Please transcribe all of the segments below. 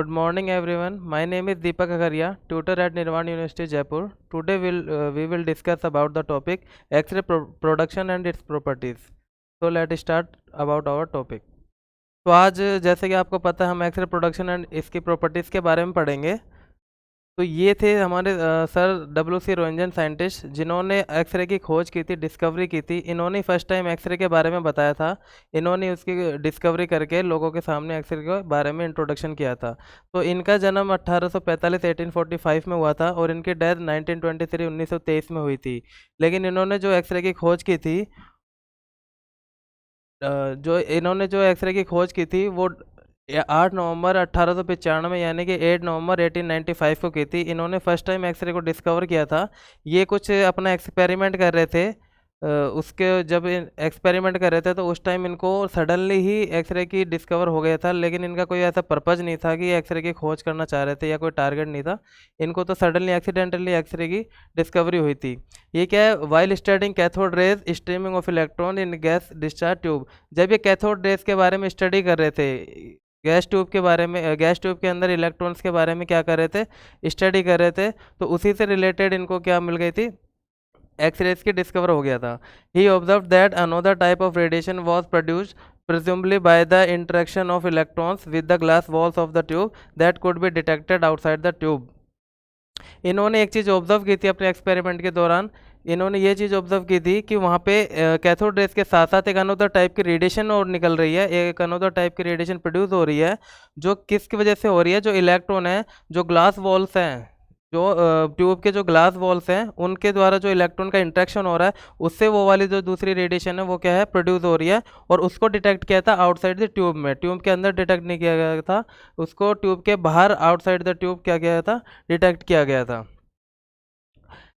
Good morning, everyone. My name is Deepak Agaria, tutor at Nirvana University, Jaipur. Today, we will discuss about the topic X-ray production and its properties. So, let's start about our topic. तो आज जैसे कि आपको पता है हम x ray production and इसकी properties के बारे में पढ़ेंगे। तो ये थे हमारे सर W.C. रोंजन साइंटिस्ट जिन्होंने एक्सरे की खोज की थी, डिस्कवरी की थी। इन्होंने फर्स्ट टाइम एक्सरे के बारे में बताया था। इन्होंने उसकी डिस्कवरी करके लोगों के सामने एक्सरे के बारे में इंट्रोडक्शन किया था। तो इनका जन्म 1845 1845 में हुआ था और इनकी डेथ 1923 1923 में हुई थी। लेकिन इन्होंने जो एक्सरे की खोज की थी जो एक्सरे की खोज की थी वो 8 नवंबर 1895 यानी कि 8 नवंबर 1895 को की थी। इन्होंने फर्स्ट टाइम एक्सरे को डिस्कवर किया था। ये कुछ अपना एक्सपेरिमेंट कर रहे थे। उसके जब एक्सपेरिमेंट कर रहे थे तो उस टाइम इनको सडनली ही एक्सरे की डिस्कवर हो गया था, लेकिन इनका कोई ऐसा पर्पज़ नहीं था कि एक्सरे की खोज करना चाह रहे थे या कोई टारगेट नहीं था। इनको तो सडनली एक्सीडेंटली एक्सरे की डिस्कवरी हुई थी। ये क्या है, while studying cathode rays streaming of electron in gas discharge tube. जब ये कैथोड रेज के बारे में स्टडी कर रहे थे, गैस ट्यूब के बारे में, गैस ट्यूब के अंदर इलेक्ट्रॉन्स के बारे में क्या कर रहे थे, स्टडी कर रहे थे, तो उसी से रिलेटेड इनको क्या मिल गई थी, एक्सरेज की डिस्कवर हो गया था। He observe that another type of radiation was produced presumably by the interaction of electrons with the glass walls of the tube that could be detected outside the tube. इन्होंने एक चीज़ observe की थी अपने experiment के दौरान। इन्होंने ये चीज़ observe की थी कि वहाँ पे कैथोड रेज के साथ साथ एक अनदर टाइप की रेडिएशन और निकल रही है, एक अनदर टाइप की रेडिएशन प्रोड्यूस हो रही है, जो किसकी वजह से हो रही है, जो इलेक्ट्रॉन है, जो ग्लास वॉल्स हैं, जो ट्यूब के जो ग्लास वॉल्स हैं उनके द्वारा जो इलेक्ट्रॉन का इंट्रैक्शन हो रहा है, उससे वो वाली जो दूसरी रेडिएशन है वो क्या है, प्रोड्यूस हो रही है। और उसको डिटेक्ट किया था आउटसाइड द ट्यूब में, ट्यूब के अंदर डिटेक्ट नहीं किया गया था, उसको ट्यूब के बाहर आउटसाइड द ट्यूब क्या गया था, डिटेक्ट किया गया था।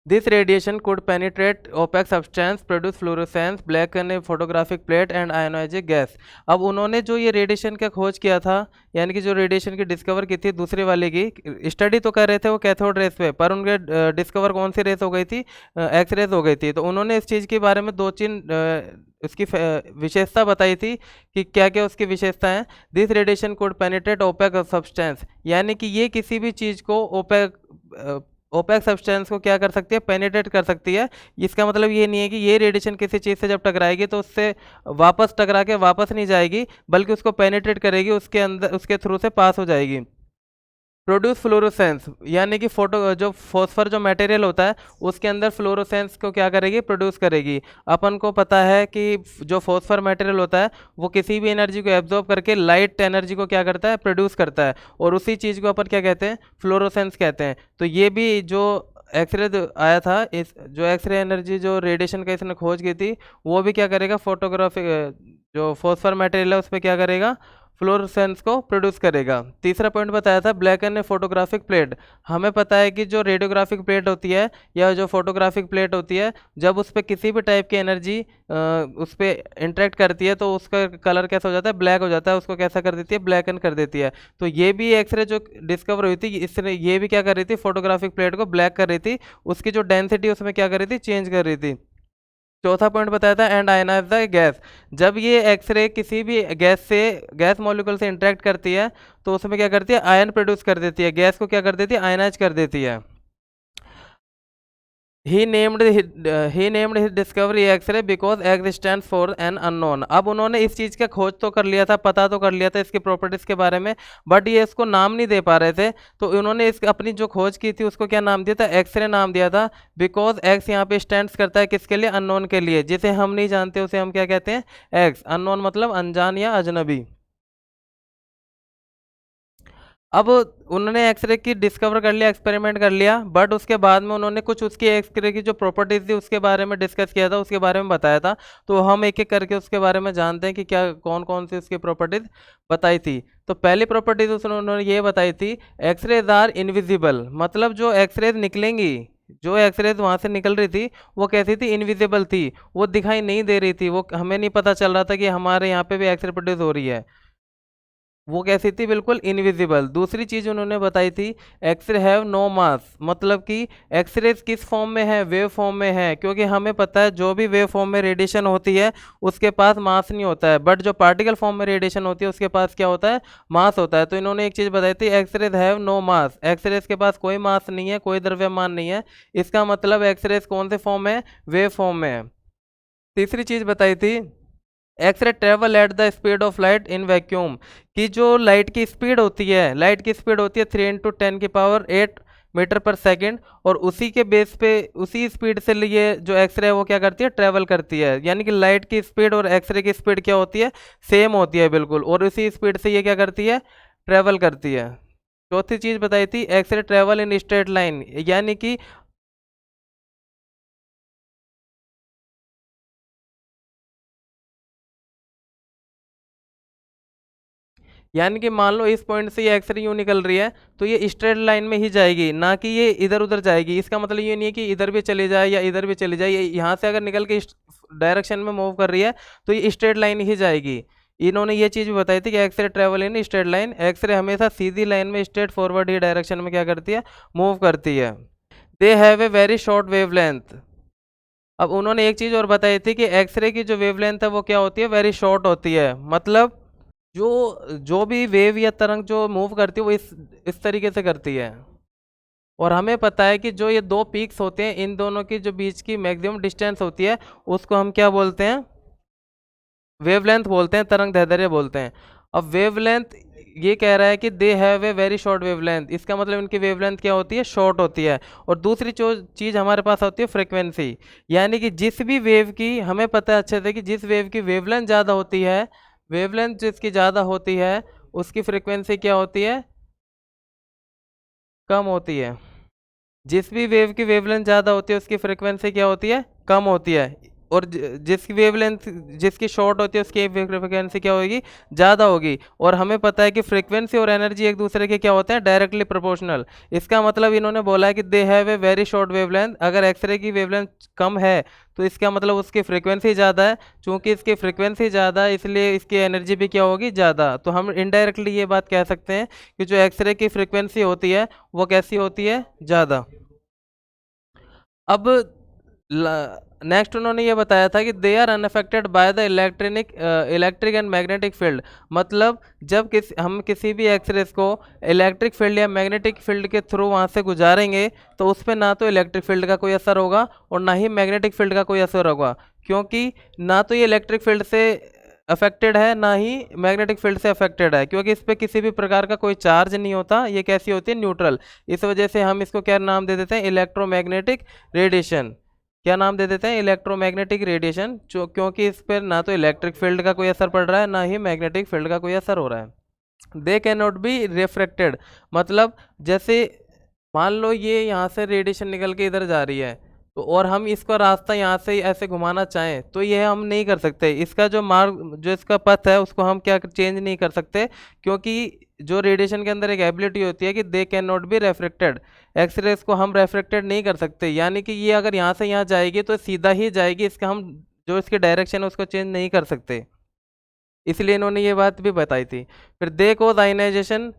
This radiation could penetrate opaque substance, produce fluorescence, blacken a photographic plate and ionize a gas. अब उन्होंने जो ये रेडिएशन का खोज किया था, यानी कि जो रेडिएशन की डिस्कवर की थी दूसरी वाले की, स्टडी तो कर रहे थे वो कैथोड रेस पे, पर उनके डिस्कवर कौन सी रेस हो गई थी, एक्स रेस हो गई थी। तो उन्होंने इस चीज़ के बारे में दो तीन उसकी विशेषता बताई थी कि क्या क्या उसकी विशेषता है। This radiation could penetrate opaque substance, यानी कि ये किसी भी चीज़ को ओपेक सब्सटेंस को क्या कर सकती है, पेनिट्रेट कर सकती है। इसका मतलब ये नहीं है कि ये रेडिएशन किसी चीज़ से जब टकराएगी तो उससे वापस टकरा के वापस नहीं जाएगी, बल्कि उसको पेनिट्रेट करेगी, उसके अंदर उसके थ्रू से पास हो जाएगी। प्रोड्यूस फ्लोरोसेंस, यानी कि जो फॉस्फर जो मटेरियल होता है उसके अंदर फ्लोरोसेंस को क्या करेगी, प्रोड्यूस करेगी। अपन को पता है कि जो फॉस्फर मटेरियल होता है वो किसी भी एनर्जी को एब्जॉर्ब करके लाइट एनर्जी को क्या करता है, प्रोड्यूस करता है, और उसी चीज़ को अपन क्या कहते हैं, फ्लोरोसेंस कहते हैं। तो ये भी जो एक्सरे आया था, इस जो एक्सरे एनर्जी जो रेडिएशन का इसने खोज की थी, वो भी क्या करेगा, फोटोग्राफिक जो फॉस्फर मटेरियल है उस पर क्या करेगा, फ्लोरोसेंस को प्रोड्यूस करेगा। तीसरा पॉइंट बताया था ब्लैक एंड फोटोग्राफिक प्लेट। हमें पता है कि जो रेडियोग्राफिक प्लेट होती है या जो फोटोग्राफिक प्लेट होती है, जब उस पर किसी भी टाइप की एनर्जी उस पर इंटरेक्ट करती है तो उसका कलर कैसा हो जाता है, ब्लैक हो जाता है, उसको कैसा कर देती है, ब्लैक एंड कर देती है। तो ये भी एक्सरे जो डिस्कवर हुई थी, इसने ये भी क्या कर रही थी, फोटोग्राफिक प्लेट को ब्लैक कर रही थी, उसकी जो डेंसिटी उसमें क्या कर रही थी, चेंज कर रही थी। चौथा पॉइंट बताया था एंड आयनाइज द गैस। जब ये एक्सरे किसी भी गैस मॉलिक्यूल से इंटरेक्ट करती है तो उसमें क्या करती है, आयन प्रोड्यूस कर देती है, गैस को क्या कर देती है, आयनाइज कर देती है। He named his discovery X-ray because X stands for an unknown. अब उन्होंने इस चीज़ का खोज तो कर लिया था, पता तो कर लिया था इसकी प्रॉपर्टीज़ के बारे में, बट ये इसको नाम नहीं दे पा रहे थे। तो उन्होंने इस अपनी जो खोज की थी उसको क्या नाम दिया था, एक्सरे नाम दिया था। बिकॉज एक्स यहाँ पे स्टैंड्स करता है किसके लिए, अननोन के लिए, जिसे हम नहीं जानते उसे हम क्या कहते हैं, एक्स। अननोन मतलब अनजान या अजनबी। अब उन्होंने एक्सरे की डिस्कवर कर लिया, एक्सपेरिमेंट कर लिया, बट उसके बाद में उन्होंने कुछ उसकी एक्सरे की जो प्रॉपर्टीज थी उसके बारे में डिस्कस किया था, उसके बारे में बताया था। तो हम एक एक करके उसके बारे में जानते हैं कि क्या कौन कौन सी उसकी प्रॉपर्टीज बताई थी। तो पहली प्रॉपर्टीज उन्होंने ये बताई थी, एक्सरेज आर इनविजिबल। मतलब जो एक्सरेज निकलेंगी, जो एक्सरेज वहाँ से निकल रही थी वो कैसी थी, इनविजिबल थी, वो दिखाई नहीं दे रही थी, वो हमें नहीं पता चल रहा था कि हमारे यहाँ पे भी एक्सरे प्रोड्यूस हो रही है। वो कैसी थी, बिल्कुल इनविजिबल। दूसरी चीज उन्होंने बताई थी, एक्सरे हैव नो मास, मतलब कि एक्सरे किस फॉर्म में है, वेव फॉर्म में है, क्योंकि हमें पता है जो भी वेव फॉर्म में रेडिएशन होती है उसके पास मास नहीं होता है, बट जो पार्टिकल फॉर्म में रेडिएशन होती है उसके पास क्या होता है, मास होता है। तो इन्होंने एक चीज बताई थी, X ray have no mass, X ray के पास कोई मास नहीं है, कोई द्रव्यमान नहीं है। इसका मतलब एक्सरे कौन से फॉर्म में है, वेव फॉर्म में है। तीसरी चीज बताई थी, X ray travel at the speed of light in vacuum, कि जो लाइट की स्पीड होती है, लाइट की स्पीड होती है 3 × 10⁸ मीटर पर सेकेंड, और उसी के बेस पे, उसी स्पीड से लिए जो एक्सरे है वो क्या करती है, ट्रेवल करती है। यानी कि लाइट की स्पीड और एक्सरे की स्पीड क्या होती है, सेम होती है बिल्कुल, और उसी स्पीड से ये क्या करती है, ट्रेवल करती है। चौथी चीज बताई थी, X ray travel in straight line, यानी कि मान लो इस पॉइंट से ये एक्सरे यूं निकल रही है, तो ये स्ट्रेट लाइन में ही जाएगी, ना कि ये इधर उधर जाएगी। इसका मतलब ये नहीं है कि इधर भी चली जाए या इधर भी चली जाए, ये यहाँ से अगर निकल के इस डायरेक्शन में मूव कर रही है तो ये स्ट्रेट लाइन ही जाएगी। इन्होंने ये चीज भी बताई थी कि X ray travel in straight line, X ray हमेशा सीधी लाइन में स्ट्रेट फॉरवर्ड ही डायरेक्शन में क्या करती है, मूव करती है। They have a very short wavelength. अब उन्होंने एक चीज और बताई थी कि एक्सरे की जो वेवलेंथ है वो क्या होती है, वेरी शॉर्ट होती है। मतलब जो जो भी वेव या तरंग जो मूव करती है वो इस तरीके से करती है। और हमें पता है कि जो ये दो पीक्स होते हैं, इन दोनों की जो बीच की मैक्सिमम डिस्टेंस होती है उसको हम क्या बोलते हैं, वेवलेंथ बोलते हैं, तरंग दैर्ध्य बोलते हैं। अब वेवलेंथ, ये कह रहा है कि दे have a very short wavelength, इसका मतलब इनकी वेवलेंथ क्या होती है, शॉर्ट होती है। और दूसरी जो चीज़ हमारे पास होती है, फ्रिक्वेंसी, यानी कि जिस भी वेव की, हमें पता है अच्छे से कि जिस वेव की वेवलेंथ ज़्यादा होती है, वेवलेंथ जिसकी ज़्यादा होती है उसकी फ्रिक्वेंसी क्या होती है, कम होती है। जिस भी वेव की वेवलेंथ ज़्यादा होती है उसकी फ्रिक्वेंसी क्या होती है, कम होती है। और जिसकी वेवलेंथ, जिसकी शॉर्ट होती है उसकी फ्रिक्वेंसी क्या होगी, ज़्यादा होगी। और हमें पता है कि फ्रिक्वेंसी और एनर्जी एक दूसरे के क्या होते हैं, डायरेक्टली प्रोपोर्शनल। इसका मतलब इन्होंने बोला है कि दे have a very short wavelength, अगर एक्सरे की वेवलेंथ कम है तो इसका मतलब उसकी फ्रिक्वेंसी ज़्यादा है। चूंकि इसकी फ्रिक्वेंसी ज़्यादा है इसलिए इसकी एनर्जी भी क्या होगी, ज़्यादा। तो हम इनडायरेक्टली ये बात कह सकते हैं कि जो एक्सरे की फ्रिक्वेंसी होती है वो कैसी होती है, ज़्यादा। अब नेक्स्ट उन्होंने ये बताया था कि they are unaffected by the electric and magnetic field, मतलब जब हम किसी भी एक्सरेस को इलेक्ट्रिक फील्ड या मैग्नेटिक फील्ड के थ्रू वहाँ से गुजारेंगे तो उस पर ना तो इलेक्ट्रिक फील्ड का कोई असर होगा और ना ही मैग्नेटिक फील्ड का कोई असर होगा, क्योंकि ना तो ये इलेक्ट्रिक फील्ड से अफेक्टेड है ना ही मैग्नेटिक फील्ड से अफेक्टेड है, क्योंकि इस पर किसी भी प्रकार का कोई चार्ज नहीं होता, ये कैसी होती है, न्यूट्रल। इस वजह से हम इसको क्या नाम दे देते हैं, इलेक्ट्रोमैग्नेटिक रेडिएशन। क्या नाम दे देते हैं, इलेक्ट्रोमैग्नेटिक रेडिएशन, क्योंकि इस पर ना तो इलेक्ट्रिक फील्ड का कोई असर पड़ रहा है ना ही मैग्नेटिक फील्ड का कोई असर हो रहा है। दे कैन नॉट बी रिफ्रैक्टेड, मतलब जैसे मान लो ये यहाँ से रेडिएशन निकल के इधर जा रही है, तो और हम इसका रास्ता यहाँ से ऐसे घुमाना चाहें तो ये हम नहीं कर सकते। इसका जो मार्ग, जो इसका पथ है उसको हम क्या चेंज नहीं कर सकते, क्योंकि जो रेडिएशन के अंदर एक एबिलिटी होती है कि they can not be refracted, X rays को हम रेफ्रेक्टेड नहीं कर सकते। यानी कि ये अगर यहाँ से यहाँ जाएगी तो सीधा ही जाएगी, इसका हम जो इसकी डायरेक्शन है उसको चेंज नहीं कर सकते, इसलिए इन्होंने ये बात भी बताई थी। फिर दे कोज आयनाइजेशन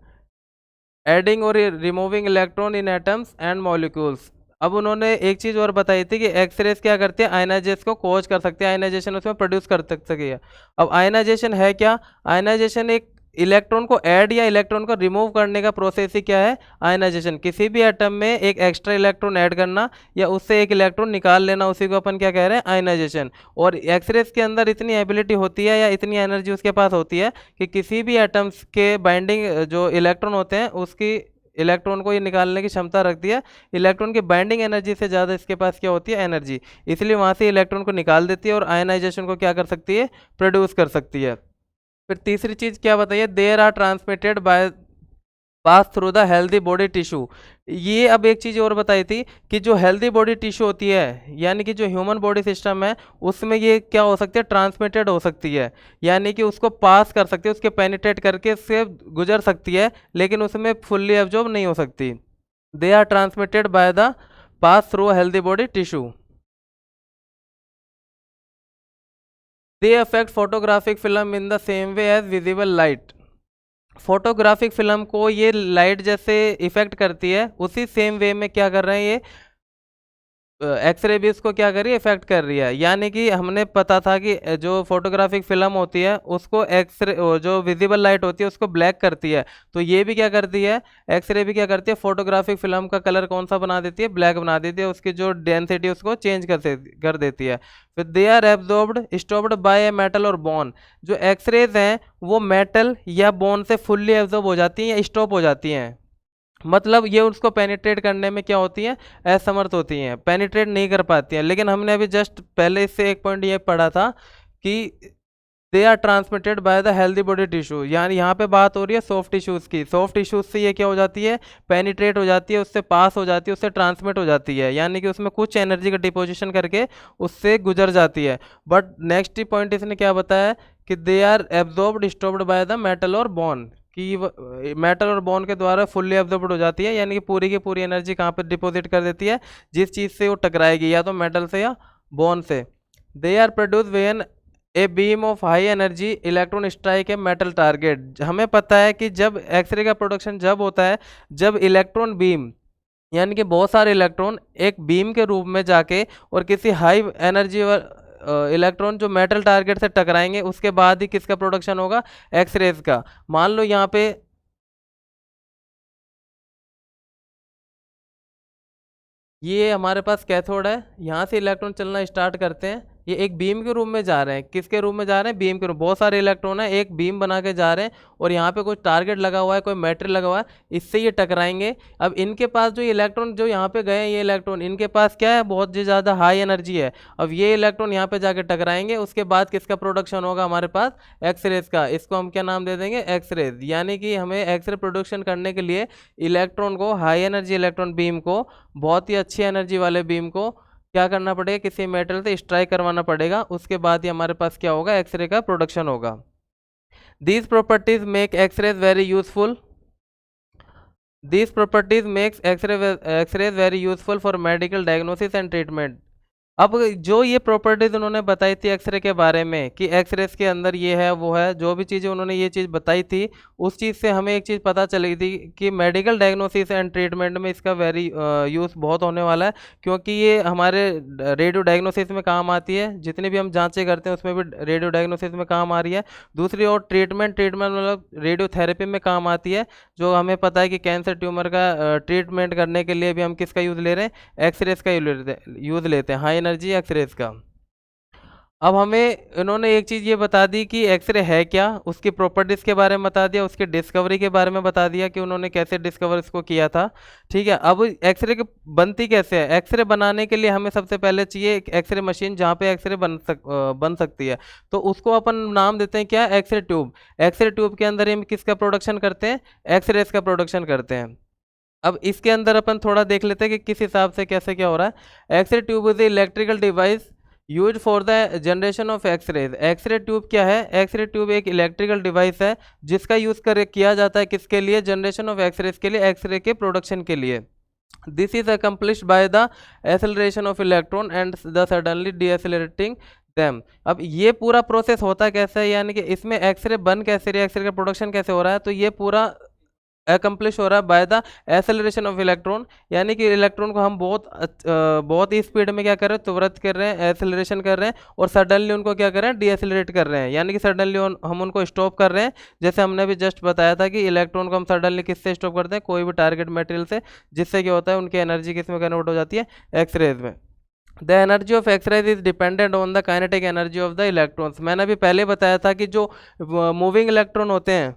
एडिंग और removing electron in atoms and molecules. अब उन्होंने एक चीज़ और बताई थी कि एक्सरेज क्या करते हैं, आयनाइजेशन को कोज कर सकते हैं, आयनाइजेशन उसमें प्रोड्यूस कर सकते हैं। अब आयनाइजेशन है क्या, आयनाइजेशन एक इलेक्ट्रॉन को ऐड या इलेक्ट्रॉन को रिमूव करने का प्रोसेस ही क्या है, आयनाइजेशन। किसी भी एटम में एक एक्स्ट्रा इलेक्ट्रॉन ऐड करना या उससे एक इलेक्ट्रॉन निकाल लेना, उसी को अपन क्या कह रहे हैं, आयनाइजेशन। और एक्सरेज के अंदर इतनी एबिलिटी होती है या इतनी एनर्जी उसके पास होती है कि किसी भी एटम्स के बाइंडिंग जो इलेक्ट्रॉन होते हैं उसकी, इलेक्ट्रॉन को ये निकालने की क्षमता रखती है। इलेक्ट्रॉन की बाइंडिंग एनर्जी से ज़्यादा इसके पास क्या होती है, एनर्जी, इसलिए वहाँ से इलेक्ट्रॉन को निकाल देती है और आयनाइजेशन को क्या कर सकती है, प्रोड्यूस कर सकती है। फिर तीसरी चीज़ क्या बताइए, there are transmitted by pass through the healthy body tissue. ये अब एक चीज़ और बताई थी कि जो हेल्दी बॉडी टिश्यू होती है, यानी कि जो ह्यूमन बॉडी सिस्टम है, उसमें ये क्या हो सकती है, ट्रांसमिटेड हो सकती है, यानी कि उसको पास कर सकती है, उसके पेनिट्रेट करके से गुजर सकती है, लेकिन उसमें फुल्ली एब्जॉर्ब नहीं हो सकती। They are transmitted by the pass through healthy body tissue. They affect photographic film in the same way as visible light. Photographic film को ये लाइट जैसे इफेक्ट करती है, उसी सेम वे में क्या कर रहे हैं ये एक्सरे भी उसको क्या कर रही है, इफेक्ट कर रही है। यानी कि हमने पता था कि जो फोटोग्राफिक फिल्म होती है उसको एक्सरे, जो विजिबल लाइट होती है उसको ब्लैक करती है, तो ये भी क्या करती है, एक्सरे भी क्या करती है, फोटोग्राफिक फिल्म का कलर कौन सा बना देती है, ब्लैक बना देती है, उसकी जो डेंसिटी उसको चेंज कर देती है। फिर they are absorbed stopped by a metal और बोन। जो एक्सरेज हैं वो मेटल या बोन से फुल्ली एब्जॉर्ब हो जाती हैं या स्टॉप हो जाती हैं, मतलब ये उसको पेनिट्रेट करने में क्या होती हैं, असमर्थ होती हैं, पेनिट्रेट नहीं कर पाती हैं। लेकिन हमने अभी जस्ट पहले इससे एक पॉइंट ये पढ़ा था कि they are transmitted by the healthy body tissue, यानी यहाँ पे बात हो रही है सॉफ्ट टिश्यूज़ की। सॉफ्ट टिश्यूज से ये क्या हो जाती है, पेनिट्रेट हो जाती है, उससे पास हो जाती है, उससे ट्रांसमिट हो जाती है, यानी कि उसमें कुछ एनर्जी का डिपोजिशन करके उससे गुजर जाती है। बट नेक्स्ट पॉइंट इसने क्या बताया कि they are absorbed stopped by the metal और बॉन, कि मेटल और बॉन के द्वारा फुल्ली एब्जॉर्ब्ड हो जाती है, यानी कि पूरी की पूरी एनर्जी कहाँ पर डिपॉजिट कर देती है, जिस चीज़ से वो टकराएगी, या तो मेटल से या बॉन से। They are produce when a beam of high energy electron strike a metal target. हमें पता है कि जब एक्सरे का प्रोडक्शन जब होता है, जब इलेक्ट्रॉन बीम, यानी कि बहुत सारे इलेक्ट्रॉन एक बीम के रूप में जाके और किसी हाई एनर्जी इलेक्ट्रॉन जो मेटल टारगेट से टकराएंगे, उसके बाद ही किसका प्रोडक्शन होगा, एक्सरेज का। मान लो यहाँ पे ये हमारे पास कैथोड है, यहाँ से इलेक्ट्रॉन चलना स्टार्ट करते हैं, ये एक बीम के रूप में जा रहे हैं, किसके रूप में जा रहे हैं, बीम के रूप, बहुत सारे इलेक्ट्रॉन है, एक बीम बना के जा रहे हैं, और यहाँ पे कुछ टारगेट लगा हुआ है, कोई मैटेरियल लगा हुआ है, इससे ये टकराएंगे। अब इनके पास जो इलेक्ट्रॉन जो यहाँ पे गए हैं, ये इलेक्ट्रॉन इनके पास क्या है, बहुत ही ज़्यादा हाई एनर्जी है। अब ये इलेक्ट्रॉन यहाँ पे जाके टकराएंगे, उसके बाद किसका प्रोडक्शन होगा हमारे पास, एक्सरेज का। इसको हम क्या नाम दे देंगे, एक्सरेज। यानी कि हमें एक्सरे प्रोडक्शन करने के लिए इलेक्ट्रॉन को, हाई एनर्जी इलेक्ट्रॉन बीम को, बहुत ही अच्छी एनर्जी वाले बीम को क्या करना पड़ेगा, किसी मेटल से स्ट्राइक करवाना पड़ेगा, उसके बाद ही हमारे पास क्या होगा, एक्सरे का प्रोडक्शन होगा। These properties make X rays very useful, these properties makes X rays very useful for medical diagnosis and treatment. अब जो ये प्रॉपर्टीज उन्होंने बताई थी एक्सरे के बारे में कि एक्सरेस के अंदर ये है वो है, जो भी चीज़ें उन्होंने ये चीज़ बताई थी, उस चीज़ से हमें एक चीज़ पता चली थी कि मेडिकल डायग्नोसिस एंड ट्रीटमेंट में इसका वेरी यूज़ बहुत होने वाला है, क्योंकि ये हमारे रेडियो डायग्नोसिस में काम आती है, जितनी भी हम जांचें करते हैं उसमें भी रेडियो डायग्नोसिस में काम आ रही है। दूसरी ओर ट्रीटमेंट मतलब रेडियोथेरेपी में काम आती है, जो हमें पता है कि कैंसर ट्यूमर का ट्रीटमेंट करने के लिए भी हम किसका यूज़ ले रहे हैं, एक्सरेस का यूज़ लेते हैं, हाई एनर्जी एक्सरेज का। अब हमें इन्होंने एक चीज़ ये बता दी कि एक्सरे है क्या, उसकी प्रॉपर्टीज़ के बारे में बता दिया, उसकी डिस्कवरी के बारे में बता दिया कि उन्होंने कैसे डिस्कवर इसको किया था। ठीक है, अब एक्सरे की बनती कैसे है, एक्सरे बनाने के लिए हमें सबसे पहले चाहिए एक एक्सरे मशीन जहाँ पे एक्सरे बन सकती है, तो उसको अपन नाम देते हैं क्या, एक्सरे ट्यूब। एक्सरे ट्यूब के अंदर हम किसका प्रोडक्शन करते हैं, एक्सरेज का प्रोडक्शन करते हैं। अब इसके अंदर अपन थोड़ा देख लेते हैं कि किस हिसाब से कैसे क्या हो रहा है। X ray tube is electrical device use for the generation of X rays. X ray tube क्या है, एक्सरे ट्यूब एक इलेक्ट्रिकल डिवाइस है जिसका यूज किया जाता है किसके लिए, जनरेशन ऑफ एक्सरेज के लिए, एक्सरे के प्रोडक्शन के लिए। This is accomplished by the acceleration of electron and the suddenly decelerating them. अब ये पूरा प्रोसेस होता कैसे है, यानी कि इसमें एक्सरे बन कैसे रही है, एक्सरे का प्रोडक्शन कैसे हो रहा है, तो ये पूरा एकम्प्लिश हो रहा है by the acceleration of electron, यानी कि इलेक्ट्रॉन को हम बहुत ही स्पीड में क्या कर रहे हैं, त्वरित कर रहे हैं, एसेलरेशन कर रहे हैं, और सडनली उनको क्या कर रहे हैं, डीएसेलरेट कर रहे हैं, यानी कि सडनली हम उनको स्टॉप कर रहे हैं। जैसे हमने भी जस्ट बताया था कि इलेक्ट्रॉन को हम सडनली किससे स्टॉप करते हैं, कोई भी टारगेट मटेरियल से, जिससे क्या होता है, उनकी एनर्जी किस में कन्वर्ट हो जाती है, एक्सरेज में। The energy of X rays is dependent on the kinetic energy of the electrons. मैंने अभी पहले बताया था कि जो मूविंग इलेक्ट्रॉन होते हैं,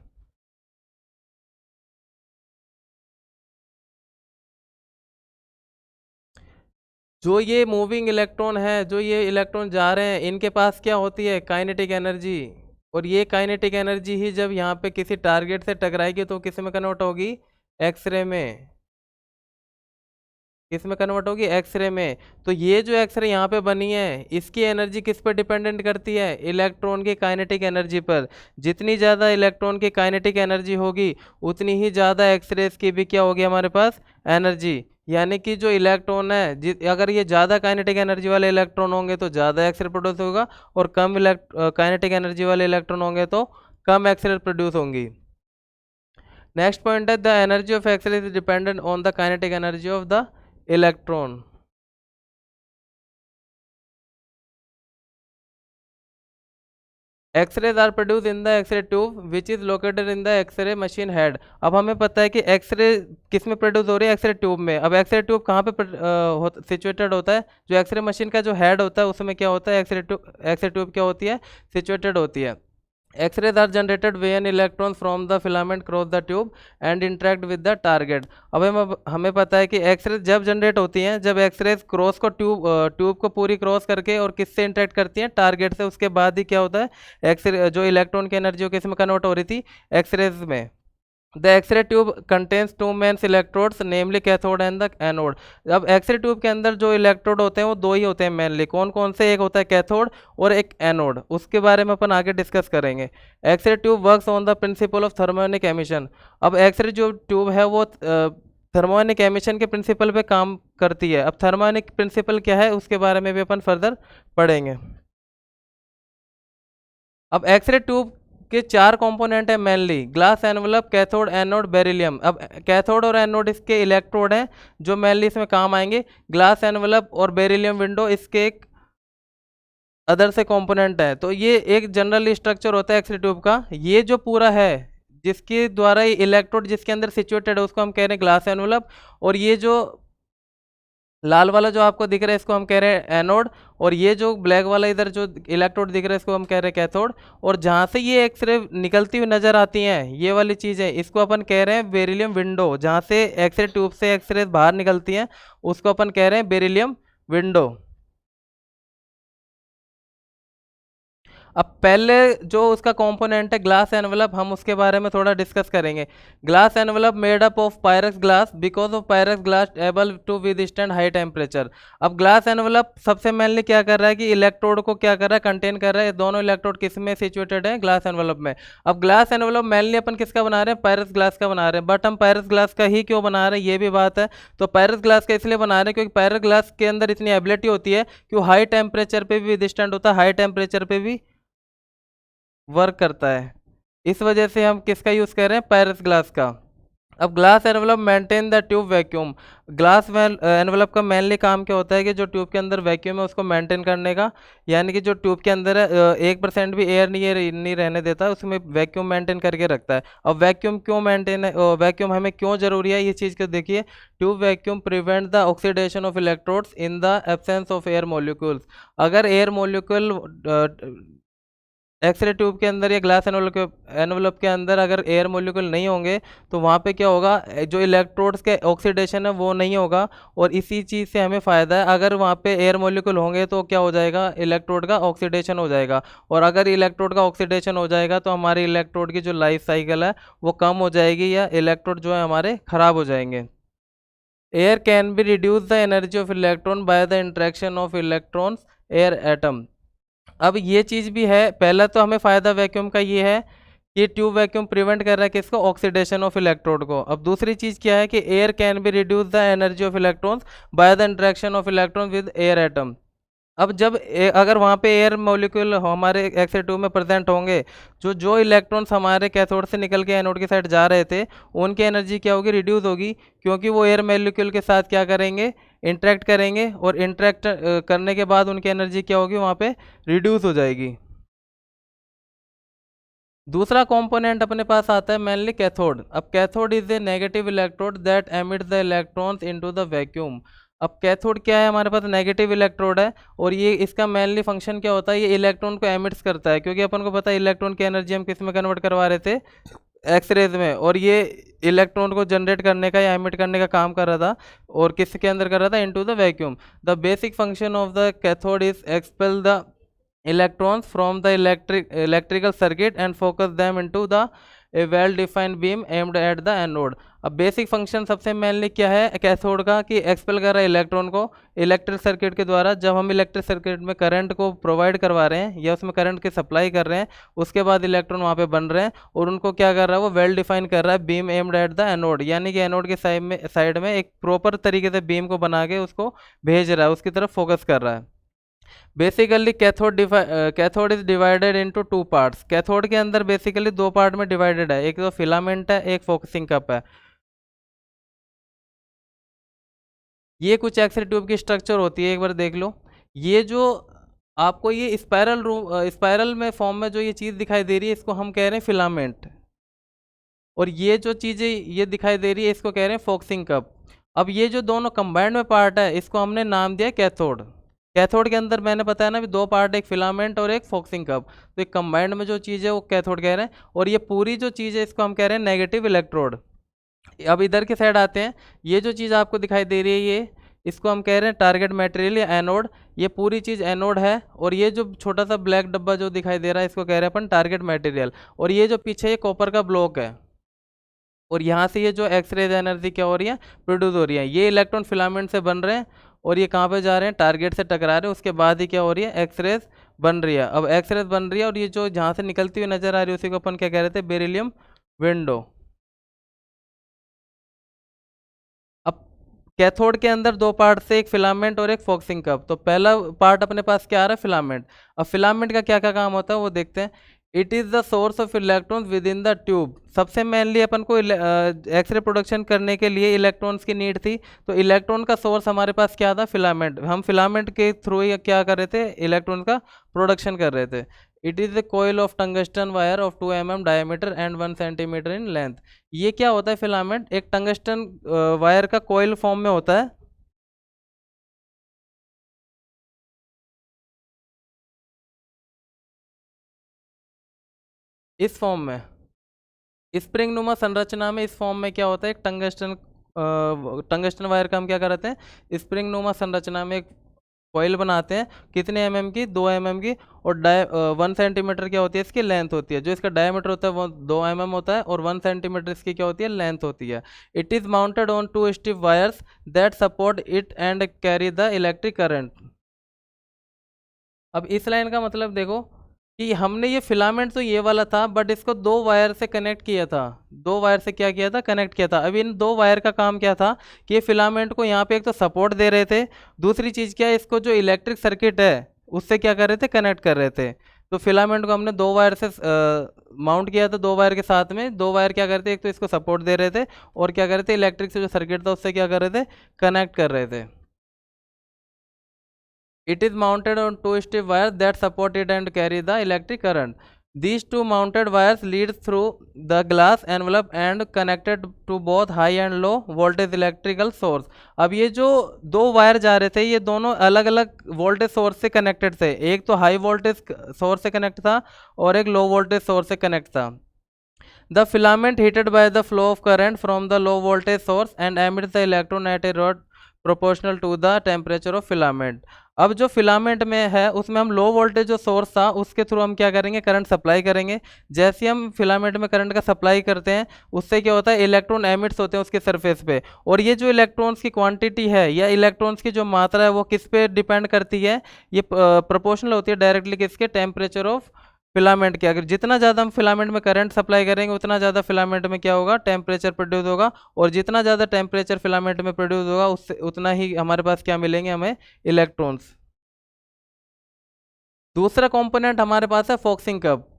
जो ये मूविंग इलेक्ट्रॉन है, जो ये इलेक्ट्रॉन जा रहे हैं, इनके पास क्या होती है, काइनेटिक एनर्जी। और ये काइनेटिक एनर्जी ही जब यहाँ पे किसी टारगेट से टकराएगी तो किस में कन्वर्ट होगी, एक्सरे में। किस में कन्वर्ट होगी, एक्सरे में। तो ये जो एक्सरे यहाँ पे बनी है, इसकी एनर्जी किस पर डिपेंडेंट करती है, इलेक्ट्रॉन की काइनेटिक एनर्जी पर। जितनी ज़्यादा इलेक्ट्रॉन की काइनेटिक एनर्जी होगी, उतनी ही ज़्यादा एक्सरेज की भी क्या होगी हमारे पास, एनर्जी। यानी कि जो इलेक्ट्रॉन है, अगर ये ज़्यादा काइनेटिक एनर्जी वाले इलेक्ट्रॉन होंगे तो ज़्यादा एक्सरे प्रोड्यूस होगा, और कम काइनेटिक एनर्जी वाले इलेक्ट्रॉन होंगे तो कम एक्सरे प्रोड्यूस होंगी। नेक्स्ट पॉइंट है the energy of X ray is dependent on the kinetic energy of the electron. X rays are produce in the x ray tube which is located in the X ray machine head. अब हमें पता है कि x ray किस में produce हो रही है, एक्सरे ट्यूब में। अब एक्सरे ट्यूब कहाँ पे सिचुएटेड होता है, जो एक्सरे मशीन का जो हेड होता है उसमें क्या होता है, एक्सरे ट्यूब क्या होती है, सिचुएटेड होती है। X-rays are generated when electrons from the filament cross the tube and interact with the target। अब हमें पता है कि एक्सरेज जब जनरेट होती हैं जब एक्सरेज क्रॉस को ट्यूब को पूरी क्रॉस करके और किससे इंटरेक्ट करती हैं, टारगेट से। उसके बाद ही क्या होता है, एक्सरे जो इलेक्ट्रॉन की एनर्जी किस में कन्वर्ट हो रही थी, एक्सरेज में। The x ray tube contains two mains electrodes namely cathode and the anode. अब एक्सरे ट्यूब के अंदर जो इलेक्ट्रोड होते हैं वो दो ही होते हैं मेनली। कौन कौन से, एक होता है कैथोड और एक एनोड। उसके बारे में अपन आगे डिस्कस करेंगे। X ray tube works on the principle of thermionic emission. अब एक्सरे जो ट्यूब है वो थर्मोनिक एमिशन के प्रिंसिपल पे काम करती है। अब थर्मोनिक प्रिंसिपल क्या है उसके बारे में भी अपन फर्दर पढ़ेंगे। अब एक्सरे ट्यूब के चार कंपोनेंट है mainly, glass envelope, cathode, anode, beryllium. अब कैथोड और एनोड इसके इलेक्ट्रोड हैं जो मेनली इसमें काम आएंगे। ग्लास एनवलप और बेरिलियम विंडो इसके एक अदर से कंपोनेंट है। तो ये एक जनरल स्ट्रक्चर होता है एक्सरे ट्यूब का। ये जो पूरा है जिसके द्वारा ये इलेक्ट्रोड जिसके अंदर सिचुएटेड है उसको हम कह रहे हैं ग्लास एनवलप। और ये जो लाल वाला जो आपको दिख रहा है इसको हम कह रहे हैं एनोड। और ये जो ब्लैक वाला इधर जो इलेक्ट्रोड दिख रहा है इसको हम कह रहे हैं कैथोड। और जहाँ से ये एक्सरे निकलती हुई नजर आती हैं ये वाली चीज़ें, इसको अपन कह रहे हैं बेरिलियम विंडो। जहाँ से एक्सरे ट्यूब से एक्सरे बाहर निकलती हैं उसको अपन कह रहे हैं बेरिलियम विंडो। अब पहले जो उसका कंपोनेंट है ग्लास एनवलप, हम उसके बारे में थोड़ा डिस्कस करेंगे। Glass envelope made up of Pyrex glass because of Pyrex glass able to withstand high temperature. अब ग्लास एनवलप सबसे मेनली क्या कर रहा है कि इलेक्ट्रोड को क्या कर रहा है, कंटेन कर रहा है। दोनों इलेक्ट्रोड किस में सिचुएटेड है, ग्लास एनवलप में। अब ग्लास एनवलप मेनली अपन किसका बना रहे हैं, पायरक्स ग्लास का बना रहे हैं। बट हम पायरक्स ग्लास का ही क्यों बना रहे हैं ये भी बात है। तो पायरक्स ग्लास का इसलिए बना रहे हैं क्योंकि पायरक्स ग्लास के अंदर इतनी एबिलिटी होती है कि वो हाई टेम्परेचर पे भी विदस्टैंड होता है, हाई टेम्परेचर पे भी वर्क करता है। इस वजह से हम किसका यूज़ कर रहे हैं, पायरस ग्लास का। अब glass envelope maintain the tube vacuum. Glass envelope का मेनली काम क्या होता है कि जो ट्यूब के अंदर वैक्यूम है उसको मेंटेन करने का। यानी कि जो ट्यूब के अंदर है 1% भी एयर नहीं रहने देता, उसमें वैक्यूम मेंटेन करके रखता है। अब वैक्यूम क्यों मेंटेन है, वैक्यूम हमें क्यों जरूरी है ये चीज़ को देखिए। Tube vacuum prevent the oxidation of electrodes in the absence of air molecules. अगर एयर मोलिक्यूल एक्सरे ट्यूब के अंदर या ग्लास एनवलप के अंदर अगर एयर मोलिक्यूल नहीं होंगे तो वहाँ पे क्या होगा, जो इलेक्ट्रोड्स के ऑक्सीडेशन है वो नहीं होगा। और इसी चीज़ से हमें फ़ायदा है, अगर वहाँ पे एयर मोलिक्यूल होंगे तो क्या हो जाएगा, इलेक्ट्रोड का ऑक्सीडेशन हो जाएगा। और अगर इलेक्ट्रोड का ऑक्सीडेशन हो जाएगा तो हमारे इलेक्ट्रोड की जो लाइफ साइकिल है वो कम हो जाएगी या इलेक्ट्रोड जो है हमारे ख़राब हो जाएंगे। Air can be reduce the energy of electron by the interaction of electrons air atom. अब ये चीज़ भी है, पहला तो हमें फ़ायदा वैक्यूम का ये है कि ट्यूब वैक्यूम प्रिवेंट कर रहा है किसको, ऑक्सीडेशन ऑफ इलेक्ट्रोड को। अब दूसरी चीज़ क्या है कि air can be reduce the energy of electrons by the interaction of electron with air atom. अब जब अगर वहाँ पे एयर मॉलिक्यूल हमारे एक्सरे ट्यूब में प्रेजेंट होंगे, जो जो इलेक्ट्रॉन्स हमारे कैथोड से निकल के एनोड की साइड जा रहे थे उनकी एनर्जी क्या होगी, रिड्यूस होगी। क्योंकि वो एयर मॉलिक्यूल के साथ क्या करेंगे, इंटरेक्ट करेंगे। और इंटरेक्ट करने के बाद उनकी एनर्जी क्या होगी, वहाँ पे रिड्यूस हो जाएगी। दूसरा कंपोनेंट अपने पास आता है मेनली कैथोड। अब cathode is a negative electrode that emit the electrons into the vacuum. अब कैथोड क्या है, हमारे पास नेगेटिव इलेक्ट्रोड है। और ये इसका मेनली फंक्शन क्या होता है, ये इलेक्ट्रॉन को एमिट्स करता है। क्योंकि अपन को पता है इलेक्ट्रॉन की एनर्जी हम किस में कन्वर्ट करवा रहे थे, एक्सरेज में। और ये इलेक्ट्रॉन को जनरेट करने का या एमिट करने का काम कर रहा था। और किसके अंदर कर रहा था, into the vacuum. The basic function of the cathode is expel the electrons from the electrical circuit and focus them into the a well defined beam aimed at the anode। अब बेसिक फंक्शन सबसे mainly क्या है cathode का, कि expel कर रहा है electron को इलेक्ट्रिक सर्किट के द्वारा। जब हम इलेक्ट्रिक सर्किट में करंट को प्रोवाइड करवा रहे हैं या उसमें करंट की सप्लाई कर रहे हैं, उसके बाद इलेक्ट्रॉन वहाँ पे बन रहे हैं और उनको क्या कर रहा है, वो वेल डिफाइन कर रहा है beam aimed at the anode. यानी कि एनोड के साइड में एक प्रॉपर तरीके से बीम को बना के उसको भेज रहा है, उसकी तरफ फोकस कर रहा है। Basically cathode is divided into two parts. Cathode के अंदर बेसिकली दो पार्ट में डिवाइडेड है, एक तो फिलामेंट है, एक फोकसिंग कप है। ये कुछ एक्स रे ट्यूब की स्ट्रक्चर होती है, एक बार देख लो। ये जो आपको ये स्पाइरल में फॉर्म में जो ये चीज़ दिखाई दे रही है, इसको हम कह रहे हैं फिलामेंट। और ये जो चीज़ें ये दिखाई दे रही है, इसको कह रहे हैं फोकसिंग कप। अब ये जो दोनों कंबाइंड में पार्ट है, इसको हमने नाम दिया कैथोड। कैथोड के अंदर मैंने बताया ना भी दो पार्ट, एक फिलामेंट और एक फोकसिंग कप। तो एक कंबाइंड में जो चीज़ है वो कैथोड कह रहे हैं, और ये पूरी जो चीज़ है इसको हम कह रहे हैं नेगेटिव इलेक्ट्रोड। अब इधर के साइड आते हैं। ये जो चीज़ आपको दिखाई दे रही है, ये इसको हम कह रहे हैं टारगेट मटेरियल या एनोड। ये पूरी चीज़ एनोड है, और ये जो छोटा सा ब्लैक डब्बा जो दिखाई दे रहा है, इसको कह रहे हैं अपन टारगेट मटेरियल। और ये जो पीछे ये कॉपर का ब्लॉक है, और यहाँ से ये जो एक्सरेज एनर्जी क्या हो रही है, प्रोड्यूस हो रही है। ये इलेक्ट्रॉन फिलामेंट से बन रहे हैं, और ये कहाँ पे जा रहे हैं, टारगेट से टकरा रहे हैं। उसके बाद ही क्या हो रही है, एक्सरेज बन रही है। अब एक्सरेज बन रही है, और ये जो जहाँ से निकलती हुई नजर आ रही है, उसी को अपन क्या कह रहे थे, बेरिलियम विंडो। अब कैथोड के अंदर दो पार्ट से, एक फिलामेंट और एक फोकसिंग कप। तो पहला पार्ट अपने पास क्या आ रहा है, फिलामेंट। अब फिलामेंट का क्या क्या काम होता है वो देखते हैं। It is the source of electron with in the tube. सबसे मेनली अपन को एक्सरे प्रोडक्शन करने के लिए इलेक्ट्रॉन्स की नीड थी। तो इलेक्ट्रॉन का सोर्स हमारे पास क्या था, फिलामेंट। हम फिलामेंट के थ्रू ही क्या कर रहे थे, इलेक्ट्रॉन का प्रोडक्शन कर रहे थे। It is a coil of tungsten wire of 2 mm diameter and 1 cm in length. ये क्या होता है फिलामेंट, एक टंगस्टन वायर का कोयल फॉर्म में होता है। इस फॉर्म में, स्प्रिंग नुमा संरचना में, इस फॉर्म में क्या होता है, एक टंगस्टन वायर का हम क्या करते हैं, स्प्रिंग नुमा संरचना में एक कॉइल बनाते हैं। कितने एमएम की, 2 mm की। और 1 cm क्या होती है, इसकी लेंथ होती है। जो इसका डायमीटर होता है वो 2 mm होता है, और 1 cm इसकी क्या होती है, लेंथ होती है। It is mounted on two stiff wires that support it and carry the electric current. अब इस लाइन का मतलब देखो, कि हमने ये फिलामेंट तो ये वाला था, बट इसको दो वायर से कनेक्ट किया था। दो वायर से क्या किया था, कनेक्ट किया था। अब इन दो वायर का काम क्या था, कि ये फिलामेंट को यहाँ पे एक तो सपोर्ट दे रहे थे, दूसरी चीज़ क्या है, इसको जो इलेक्ट्रिक सर्किट है उससे क्या कर रहे थे, कनेक्ट कर रहे थे। तो फिलामेंट को हमने दो वायर से माउंट किया था, दो वायर के साथ में। दो वायर क्या करते, एक तो इसको सपोर्ट दे रहे थे, और क्या कर रहे थे, इलेक्ट्रिक से जो सर्किट था उससे क्या कर रहे थे, कनेक्ट कर रहे थे। It is mounted on two stiff wires that support it and carry the electric current. These two mounted wires lead through the glass envelope and connected to both high and low voltage electrical source. अब ये जो दो wire जा रहे थे, ये दोनों अलग अलग वोल्टेज सोर्स से कनेक्टेड थे। एक तो हाई वोल्टेज सोर्स से कनेक्ट था, और एक लो वोल्टेज सोर्स से कनेक्ट था। The filament heated by the flow of current from the low voltage source and emits the electron at a rate proportional to the temperature of filament. अब जो filament में है उसमें हम low voltage जो source था उसके थ्रू हम क्या करेंगे, करंट सप्लाई करेंगे। जैसे हम फिलामेंट में करंट का सप्लाई करते हैं, उससे क्या होता है, इलेक्ट्रॉन एमिट्स होते हैं उसके सरफेस पे। और ये जो इलेक्ट्रॉन्स की क्वांटिटी है या इलेक्ट्रॉन्स की जो मात्रा है वो किस पे डिपेंड करती है, ये प्रोपोर्शनल होती है डायरेक्टली किसके, टेम्परेचर ऑफ फिलामेंट के। अगर जितना ज़्यादा हम फिलामेंट में करंट सप्लाई करेंगे, उतना ज़्यादा फिलामेंट में क्या होगा, टेम्परेचर प्रोड्यूस होगा। और जितना ज़्यादा टेम्परेचर फिलामेंट में प्रोड्यूस होगा, उससे उतना ही हमारे पास क्या मिलेंगे, हमें इलेक्ट्रॉन्स। दूसरा कंपोनेंट हमारे पास है फॉक्सिंग कप।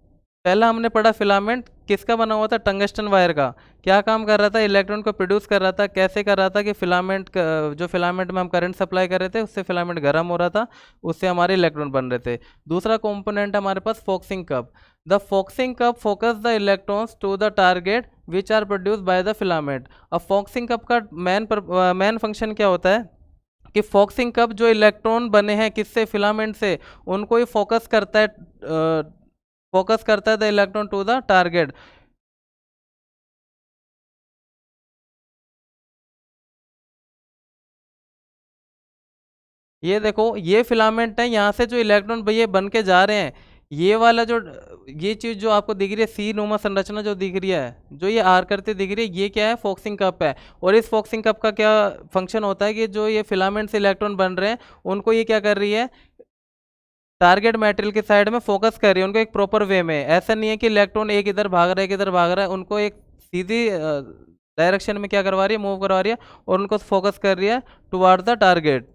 पहला हमने पढ़ा फिलामेंट किसका बना हुआ था, टंगस्टन वायर का। क्या काम कर रहा था, इलेक्ट्रॉन को प्रोड्यूस कर रहा था। कैसे कर रहा था, कि फिलामेंट जो फिलामेंट में हम करंट सप्लाई कर रहे थे उससे फिलामेंट गर्म हो रहा था, उससे हमारे इलेक्ट्रॉन बन रहे थे। दूसरा कंपोनेंट हमारे पास focusing cup. The focusing cup focus the electrons to the target which are produce by the filament. अब फॉक्सिंग कप का मेन फंक्शन क्या होता है, कि फॉक्सिंग कप जो इलेक्ट्रॉन बने हैं किससे, फिलामेंट से, उनको ही फोकस करता है the electron to the target. ये देखो, ये फिलामेंट है, यहाँ से जो इलेक्ट्रॉन ये बन के जा रहे हैं, ये वाला जो ये चीज़ जो आपको दिख रही है, सी नुमा संरचना जो दिख रही है, जो ये आर करते दिख रही है, ये क्या है, फोक्सिंग कप है। और इस फोक्सिंग कप का क्या फंक्शन होता है, कि जो ये फिलामेंट से इलेक्ट्रॉन बन रहे हैं उनको ये क्या कर रही है, टारगेट मटेरियल के साइड में फोकस कर रही है, उनको एक प्रॉपर वे में। ऐसा नहीं है कि इलेक्ट्रॉन एक इधर भाग रहा है, एक इधर भाग रहा है, उनको एक सीधी डायरेक्शन में क्या करवा रही है, मूव करवा रही है, और उनको फोकस कर रही है toward the target.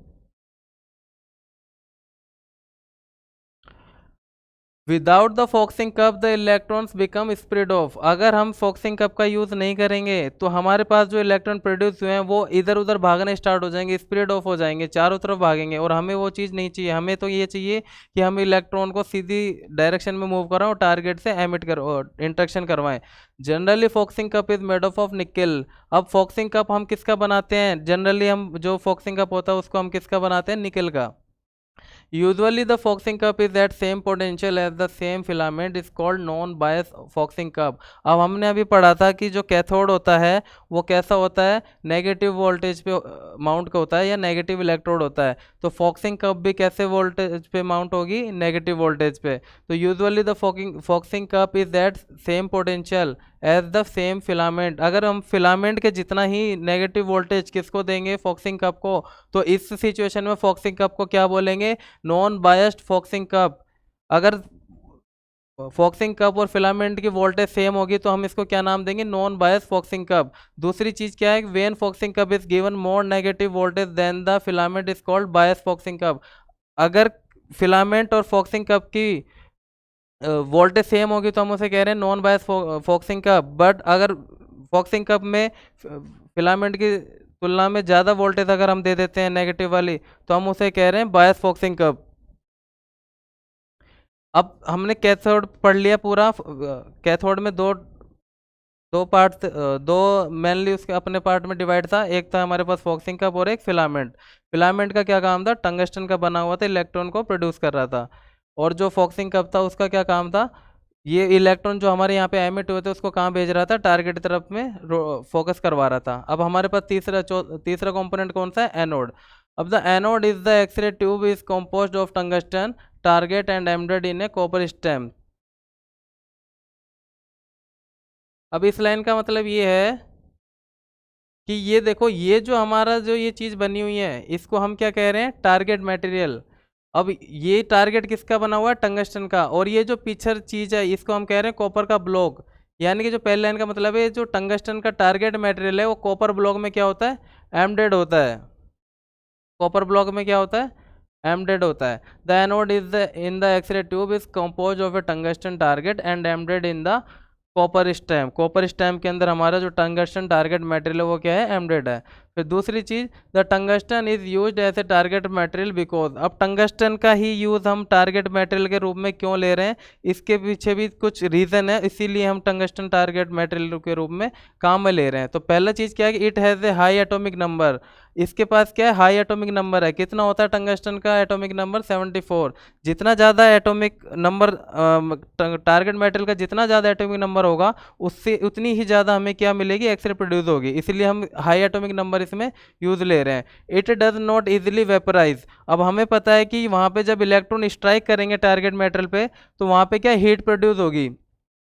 Without the focusing cup the electrons become spread of. अगर हम फॉक्सिंग कप का यूज़ नहीं करेंगे तो हमारे पास जो इलेक्ट्रॉन प्रोड्यूस हुए हैं वो इधर उधर भागने स्टार्ट हो जाएंगे, स्प्रेड ऑफ हो जाएंगे, चारों तरफ भागेंगे, और हमें वो चीज़ नहीं चाहिए। हमें तो ये चाहिए कि हम इलेक्ट्रॉन को सीधी डायरेक्शन में मूव कराएं और टारगेट से एमिट कर इंटरेक्शन करवाएं। Generally फॉक्सिंग cup is made of निकल। अब फॉक्सिंग कप हम किसका बनाते हैं? जनरली हम जो फॉक्सिंग कप होता है उसको हम किसका बनाते हैं? निकल का। Usually the foxing cup is at same potential as the same filament is called non-bias foxing cup। अब हमने अभी पढ़ा था कि जो कैथोड होता है वो कैसा होता है? नेगेटिव वोल्टेज पे माउंट का होता है या नेगेटिव इलेक्ट्रोड होता है। तो फॉक्सिंग कप भी कैसे वोल्टेज पे माउंट होगी? नेगेटिव वोल्टेज पे। तो usually the focusing cup is at same potential as the same filament. अगर हम फिलामेंट के जितना ही नेगेटिव वोल्टेज किसको देंगे? फॉक्सिंग कप को। तो इस सिचुएशन में फॉक्सिंग कप को क्या बोलेंगे? Non biased focusing cup. अगर फॉक्सिंग कप और फिलामेंट की वोल्टेज सेम होगी तो हम इसको क्या नाम देंगे? Non bias focusing cup. दूसरी चीज क्या है? When focusing cup is given more negative voltage then the filament is called bias focusing cup. अगर फिलामेंट और फॉक्सिंग कप की वोल्टेज सेम होगी तो हम उसे कह रहे हैं non bias focusing cup. But अगर फॉक्सिंग कप में फिलामेंट की तुलना में ज़्यादा वोल्टेज अगर हम दे देते हैं नेगेटिव वाली तो हम उसे कह रहे हैं बायस फॉक्सिंग कप। अब हमने कैथोड पढ़ लिया पूरा। कैथोड में दो दो पार्ट, दो मेनली उसके अपने पार्ट में डिवाइड था। एक था हमारे पास फॉक्सिंग कप और एक फिलामेंट। फिलामेंट का क्या काम था? टंगस्टन का बना हुआ था, इलेक्ट्रॉन को प्रोड्यूस कर रहा था। और जो फॉक्सिंग कप था उसका क्या काम था? ये इलेक्ट्रॉन जो हमारे यहाँ पे एमिट हुए थे उसको कहाँ भेज रहा था? टारगेट की तरफ में फोकस करवा रहा था। अब हमारे पास तीसरा कंपोनेंट कौन सा है? एनोड। अब the anode is the x ray tube is composed of tungsten target and embedded in a copper stem. अब इस लाइन का मतलब ये है कि ये देखो, ये जो हमारा जो ये चीज़ बनी हुई है इसको हम क्या कह रहे हैं? Target material. अब ये टारगेट किसका बना हुआ है? टंगस्टन का। और ये जो पीछे चीज़ है इसको हम कह रहे हैं कॉपर का ब्लॉक। यानी कि जो पहले लाइन का मतलब है जो टंगस्टन का टारगेट मटेरियल है वो कॉपर ब्लॉक में क्या होता है? एम्बेडेड होता है। कॉपर ब्लॉक में क्या होता है? एम्बेडेड होता है। The anode is the in the x ray tube is compose of a tungsten target and embedded in the copper stamp. Copper stamp के अंदर हमारा जो टंगस्टन टारगेट मटेरियल है वो क्या है? एम्बेडेड है। फिर दूसरी चीज, the tungsten is used as a target material because. अब टंगस्टन का ही यूज हम टारगेट मटेरियल के रूप में क्यों ले रहे हैं? इसके पीछे भी कुछ रीजन है, इसीलिए हम टंगस्टन टारगेट मटेरियल के रूप में काम में ले रहे हैं। तो पहला चीज क्या है कि it has a high atomic number. इसके पास क्या है? हाई एटॉमिक नंबर है। कितना होता है टंगस्टन का एटॉमिक नंबर? 74। जितना ज़्यादा एटॉमिक नंबर टारगेट मेटल का जितना ज़्यादा एटॉमिक नंबर होगा उससे उतनी ही ज़्यादा हमें क्या मिलेगी? एक्सरे प्रोड्यूस होगी। इसलिए हम हाई एटॉमिक नंबर इसमें यूज़ ले रहे हैं। It does not easily vaporise. अब हमें पता है कि वहाँ पे जब इलेक्ट्रॉन स्ट्राइक करेंगे टारगेट मेटल पे तो वहाँ पे क्या हीट प्रोड्यूस होगी,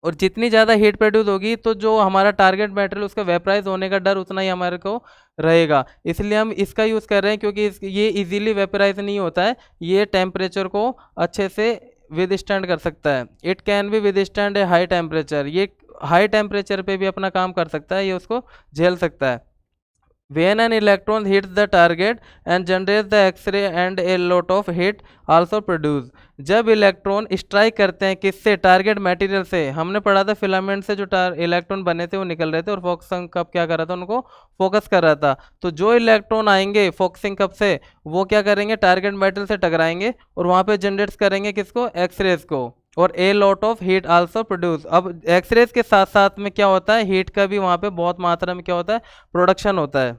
और जितनी ज़्यादा हीट प्रोड्यूस होगी तो जो हमारा टारगेट मटेरियल उसका वेपराइज होने का डर उतना ही हमारे को रहेगा। इसलिए हम इसका यूज़ कर रहे हैं क्योंकि ये इजीली वेपराइज नहीं होता है, ये टेम्परेचर को अच्छे से विद स्टैंड कर सकता है। It can be with stand A high temperature. ये हाई टेम्परेचर पे भी अपना काम कर सकता है, ये उसको झेल सकता है। When an electron hits the target and generates the X-ray and a lot of heat also produce। जब इलेक्ट्रॉन स्ट्राइक करते हैं किससे? टारगेट मटेरियल से। हमने पढ़ा था फिलामेंट से जो इलेक्ट्रॉन बने थे वो निकल रहे थे और फोकसिंग कप क्या कर रहा था? उनको फोकस कर रहा था। तो जो इलेक्ट्रॉन आएंगे फोकसिंग कप से वो क्या करेंगे? टारगेट मटेरियल से टकराएंगे और वहाँ पे जनरेट करेंगे किसको? एक्सरेज को। और a lot of heat also produce. अब एक्सरेज के साथ साथ में क्या होता है? हीट का भी वहाँ पे बहुत मात्रा में क्या होता है? प्रोडक्शन होता है।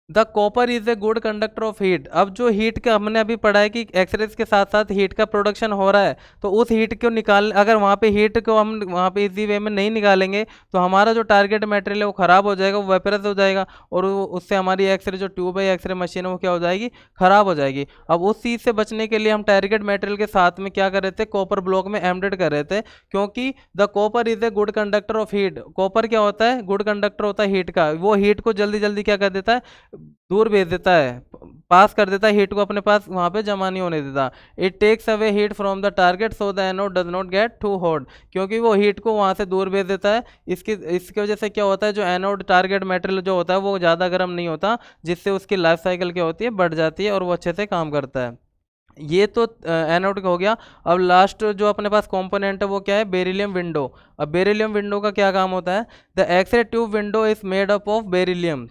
The copper is a good conductor of heat. अब जो हीट का हमने अभी पढ़ा है कि एक्सरेज के साथ साथ हीट का प्रोडक्शन हो रहा है, तो उस हीट को निकाल, अगर वहाँ पे हीट को हम वहाँ पे इजी वे में नहीं निकालेंगे तो हमारा जो टारगेट मटेरियल है वो खराब हो जाएगा, वो वेपराइज हो जाएगा और उससे हमारी एक्सरे जो ट्यूब है, एक्सरे मशीन है, वो क्या हो जाएगी? खराब हो जाएगी। अब उस चीज़ से बचने के लिए हम टारगेट मटेरियल के साथ में क्या कर रहे थे? कॉपर ब्लॉक में एम्बेड कर रहे थे, क्योंकि the copper is a good conductor of heat. Copper क्या होता है? गुड कंडक्टर होता है हीट का। वो हीट को जल्दी जल्दी क्या कर देता है? दूर भेज देता है, पास कर देता है हीट को, अपने पास वहां पे जमा नहीं होने देता। It takes away heat from the target so the anode does not get too hot. क्योंकि वो हीट को वहां से दूर भेज देता है, इसकी वजह से क्या होता है? जो एनोड टारगेट मटेरियल जो होता है वो ज़्यादा गर्म नहीं होता, जिससे उसकी लाइफ साइकिल क्या होती है? बढ़ जाती है और वो अच्छे से काम करता है। ये तो एनोड का हो गया। अब लास्ट जो अपने पास कंपोनेंट है वो क्या है, बेरिलियम विंडो। अब बेरिलियम विंडो का क्या काम होता है, the x ray tube window is made up of beryllium.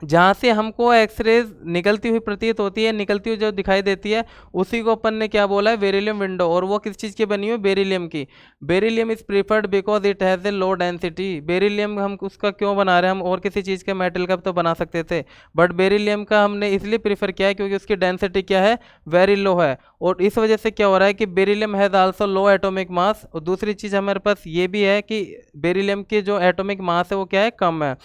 जहाँ से हमको एक्सरेज निकलती हुई प्रतीत होती है, निकलती हुई जो दिखाई देती है, उसी को अपन ने क्या बोला है, बेरिलियम विंडो। और वो किस चीज़ की बनी हुई है, बेरिलियम की। Beryllium is preferred because it has A low density. Beryllium हम उसका क्यों बना रहे हैं, हम और किसी चीज़ के मेटल का तो बना सकते थे, बट बेरिलियम का हमने इसलिए प्रीफर किया है क्योंकि उसकी डेंसिटी क्या है, वेरी लो है। और इस वजह से क्या हो रहा है कि beryllium has also low atomic mass. और दूसरी चीज़ हमारे पास ये भी है कि बेरिलियम की जो एटॉमिक मास है वो क्या है, कम है।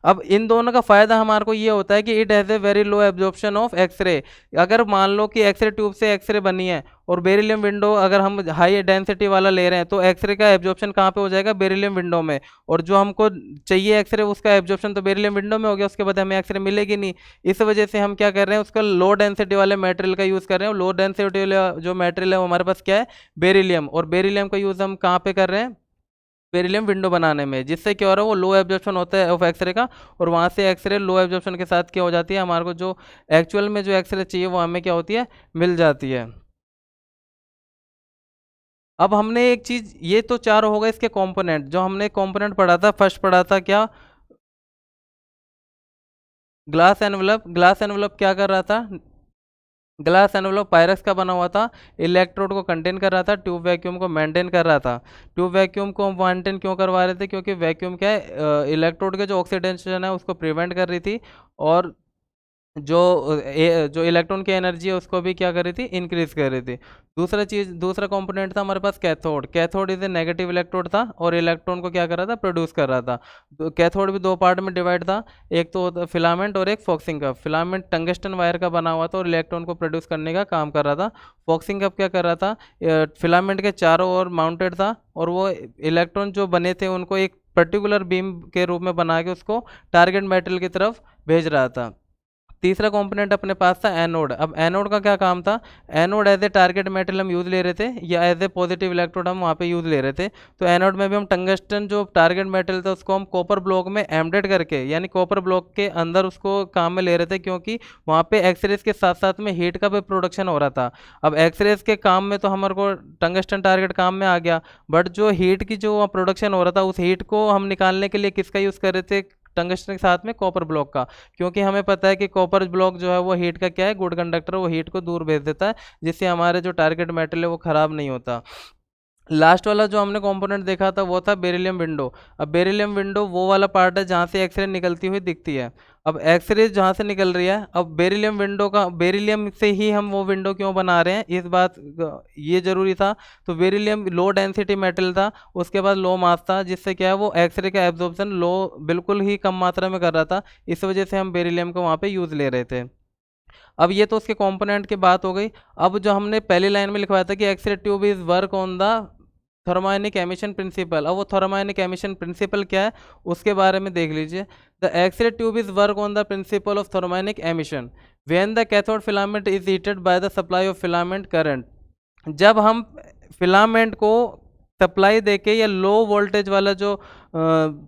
अब इन दोनों का फ़ायदा हमारे को ये होता है कि it has a very low absorption of x-ray. अगर मान लो कि एक्सरे ट्यूब से एक्सरे बनी है और बेरिलियम विंडो अगर हम हाई डेंसिटी वाला ले रहे हैं, तो एक्सरे का एब्जॉर्प्शन कहाँ पे हो जाएगा, बेरिलियम विंडो में। और जो हमको चाहिए एक्सरे, उसका एब्जॉर्प्शन तो बेरिलियम विंडो में हो गया, उसके बाद हमें एक्सरे मिलेगी नहीं। इस वजह से हम क्या कर रहे हैं, उसका लो डेंसिटी वाले मटेरियल का यूज़ कर रहे हैं। लो डेंसिटी वाला जो मटेरियल है वो हमारे पास क्या है, बेरिलियम। और बेरिलियम का यूज़ हम कहाँ पे कर रहे हैं, बेरिलियम विंडो बनाने में, जिससे क्या हो रहा है, वो लो एब्जॉर्प्शन होता है ऑफ एक्सरे का। और वहाँ से एक्सरे लो एब्जॉर्प्शन के साथ क्या हो जाती है, हमारे को जो एक्चुअल में जो एक्सरे चाहिए वो हमें क्या होती है, मिल जाती है। अब हमने एक चीज़, ये तो चार हो गए इसके कंपोनेंट। जो हमने कंपोनेंट पढ़ा था, फर्स्ट पढ़ा था क्या, ग्लास एनवलप। ग्लास एनवलप क्या कर रहा था, ग्लास एनवलप पायरक्स का बना हुआ था, इलेक्ट्रोड को कंटेन कर रहा था, ट्यूब वैक्यूम को मेंटेन कर रहा था। ट्यूब वैक्यूम को मेंटेन क्यों करवा रहे थे, क्योंकि वैक्यूम क्या है, इलेक्ट्रोड के जो ऑक्सीडेशन है उसको प्रिवेंट कर रही थी। और जो जो इलेक्ट्रॉन की एनर्जी है उसको भी क्या कर रही थी, इंक्रीज कर रही थी। दूसरा कंपोनेंट था हमारे पास cathode. Cathode is a negative electrode था और इलेक्ट्रॉन को क्या कर रहा था, प्रोड्यूस कर रहा था। तो कैथोड भी दो पार्ट में डिवाइड था, एक तो फिलामेंट और एक फॉक्सिंग कप। फिलामेंट टंगस्टन वायर का बना हुआ था और इलेक्ट्रॉन को प्रोड्यूस करने का काम कर रहा था। फॉक्सिंग कप क्या कर रहा था, फिलामेंट के चारों ओर माउंटेड था और वो इलेक्ट्रॉन जो बने थे उनको एक पर्टिकुलर बीम के रूप में बना के उसको टारगेट मेटल की तरफ भेज रहा था। तीसरा कंपोनेंट अपने पास था एनोड। अब एनोड का क्या काम था, anode as a target metal हम यूज़ ले रहे थे, या एज ए पॉजिटिव इलेक्ट्रोड हम वहाँ पे यूज़ ले रहे थे। तो एनोड में भी हम टंगस्टन जो टारगेट मेटल था उसको हम कॉपर ब्लॉक में एम्बेड करके, यानी कॉपर ब्लॉक के अंदर उसको काम में ले रहे थे, क्योंकि वहाँ पे एक्सरेज के साथ साथ में हीट का भी प्रोडक्शन हो रहा था। अब एक्सरेज के काम में तो हमारे को टंगस्टन टारगेट काम में आ गया, बट जो हीट की जो प्रोडक्शन हो रहा था उस हीट को हम निकालने के लिए किसका यूज़ कर रहे थे, टंगस्टन के साथ में कॉपर ब्लॉक का। क्योंकि हमें पता है कि कॉपर ब्लॉक जो है वो हीट का क्या है, गुड कंडक्टर, वो हीट को दूर भेज देता है, जिससे हमारे जो टारगेट मेटल है वो ख़राब नहीं होता। लास्ट वाला जो हमने कंपोनेंट देखा था वो था बेरिलियम विंडो। अब बेरिलियम विंडो वो वाला पार्ट है जहाँ से एक्सरे निकलती हुई दिखती है। अब एक्सरे जहाँ से निकल रही है, अब बेरिलियम विंडो का, बेरिलियम से ही हम वो विंडो क्यों बना रहे हैं, इस बात ये ज़रूरी था। तो बेरिलियम लो डेंसिटी मेटल था, उसके बाद लो मास था, जिससे क्या है वो एक्सरे का एब्जॉर्प्शन लो, बिल्कुल ही कम मात्रा में कर रहा था। इस वजह से हम बेरिलियम को वहाँ पे यूज़ ले रहे थे। अब ये तो उसके कंपोनेंट की बात हो गई। अब जो हमने पहली लाइन में लिखवाया था कि x-ray tube is work on the thermionic emission principle. अब वो थर्मोनिक एमिशन प्रिंसिपल क्या है उसके बारे में देख लीजिए। The x ray tube is work on the principle of thermionic emission when the cathode filament is heated by the supply of filament current. जब हम फिलामेंट को सप्लाई देके, या लो वोल्टेज वाला जो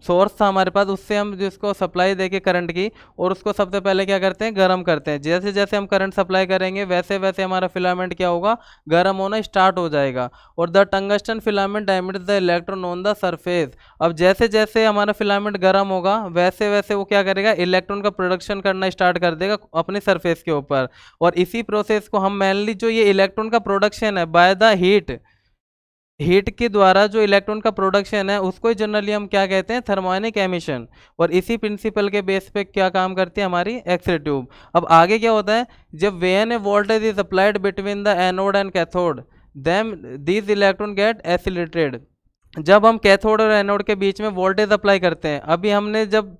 सोर्स था हमारे पास, उससे हम जिसको सप्लाई देके करंट की, और उसको सबसे पहले क्या करते हैं, गर्म करते हैं। जैसे जैसे हम करंट सप्लाई करेंगे वैसे वैसे हमारा फिलामेंट क्या होगा, गर्म होना स्टार्ट हो जाएगा। और the tungsten filament emits the electron on the surface. अब जैसे जैसे हमारा फिलामेंट गर्म होगा वैसे वैसे वो क्या करेगा, इलेक्ट्रॉन का प्रोडक्शन करना स्टार्ट कर देगा अपने सरफेस के ऊपर। और इसी प्रोसेस को हम मेनली, जो ये इलेक्ट्रॉन का प्रोडक्शन है बाय द हीट, हीट के द्वारा जो इलेक्ट्रॉन का प्रोडक्शन है उसको जनरली हम क्या कहते हैं, थर्मोनिक एमिशन। और इसी प्रिंसिपल के बेस पे क्या काम करती है हमारी एक्सरे ट्यूब। अब आगे क्या होता है, जब when a voltage is applied between the anode and cathode then these electron get accelerated. जब हम कैथोड और एनोड के बीच में वोल्टेज अप्लाई करते हैं, अभी हमने जब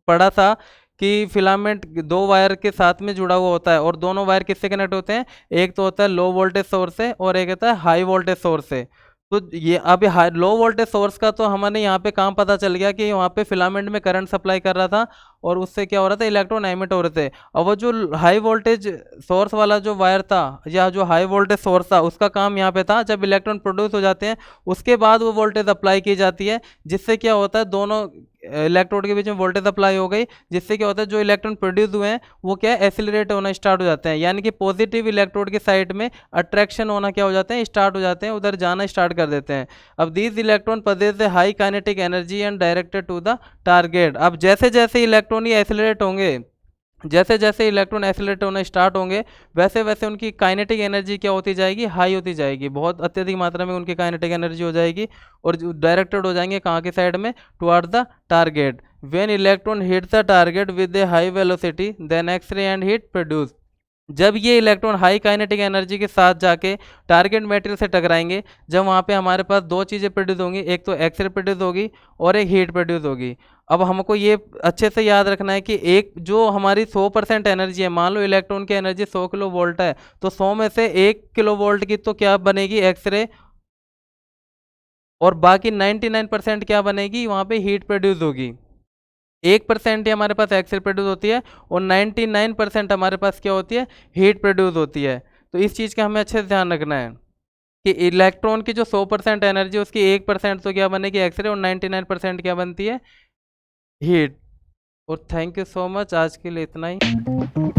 पढ़ा था कि फिलामेंट दो वायर के साथ में जुड़ा हुआ होता है, और दोनों वायर किससे कनेक्ट होते हैं, एक तो होता है लो वोल्टेज सोर्स से और एक होता है हाई वोल्टेज सोर्स से। तो ये अभी लो वोल्टेज सोर्स का तो हमारे यहाँ पे काम पता चल गया कि वहाँ पे फिलामेंट में करंट सप्लाई कर रहा था, और उससे क्या हो रहा था, इलेक्ट्रॉन एमिट हो रहे थे। और वो जो हाई वोल्टेज सोर्स वाला जो वायर था या जो हाई वोल्टेज सोर्स था, उसका काम यहाँ पे था जब इलेक्ट्रॉन प्रोड्यूस हो जाते हैं उसके बाद वो वोल्टेज अप्लाई की जाती है, जिससे क्या होता है दोनों इलेक्ट्रोड के बीच में वोल्टेज अप्लाई हो गई, जिससे क्या होता है जो इलेक्ट्रॉन प्रोड्यूस हुए हैं वो क्या है, एक्सिलरेट होना स्टार्ट हो जाते हैं। यानी कि पॉजिटिव इलेक्ट्रोड के साइड में अट्रैक्शन होना क्या हो जाते हैं, स्टार्ट हो जाते हैं, उधर जाना स्टार्ट कर देते हैं। अब these electron possess the high kinetic energy and directed to the target. अब जैसे जैसे इलेक्ट्रॉन ये एक्सिलरेट होंगे, जैसे जैसे इलेक्ट्रॉन एक्सिलरेट होना स्टार्ट होंगे, वैसे वैसे उनकी काइनेटिक एनर्जी क्या होती जाएगी, हाई होती जाएगी, बहुत अत्यधिक मात्रा में उनकी काइनेटिक एनर्जी हो जाएगी और डायरेक्टेड हो जाएंगे कहाँ की साइड में, toward the target. When electron hit the target with a high velocity then x-ray and heat produce. जब ये इलेक्ट्रॉन हाई काइनेटिक एनर्जी के साथ जाके टारगेट मटेरियल से टकराएंगे, जब वहाँ पे हमारे पास दो चीज़ें प्रोड्यूस होंगी, एक तो एक्सरे प्रोड्यूस होगी और एक हीट प्रोड्यूस होगी। अब हमको ये अच्छे से याद रखना है कि एक जो हमारी 100% एनर्जी है, मान लो इलेक्ट्रॉन की एनर्जी 100 किलो वोल्ट है, तो 100 में से 1 किलो वोल्ट की तो क्या बनेगी, एक्सरे, और बाकी 99% क्या बनेगी, वहाँ पे हीट प्रोड्यूस होगी। 1% ही हमारे पास एक्सरे प्रोड्यूस होती है और 99% हमारे पास क्या होती है, हीट प्रोड्यूस होती है। तो इस चीज़ का हमें अच्छे से ध्यान रखना है कि इलेक्ट्रॉन की जो 100% एनर्जी, उसकी 1% तो क्या बनेगी, एक्सरे, और 99% क्या बनती है, हीट। और थैंक यू सो मच, आज के लिए इतना ही।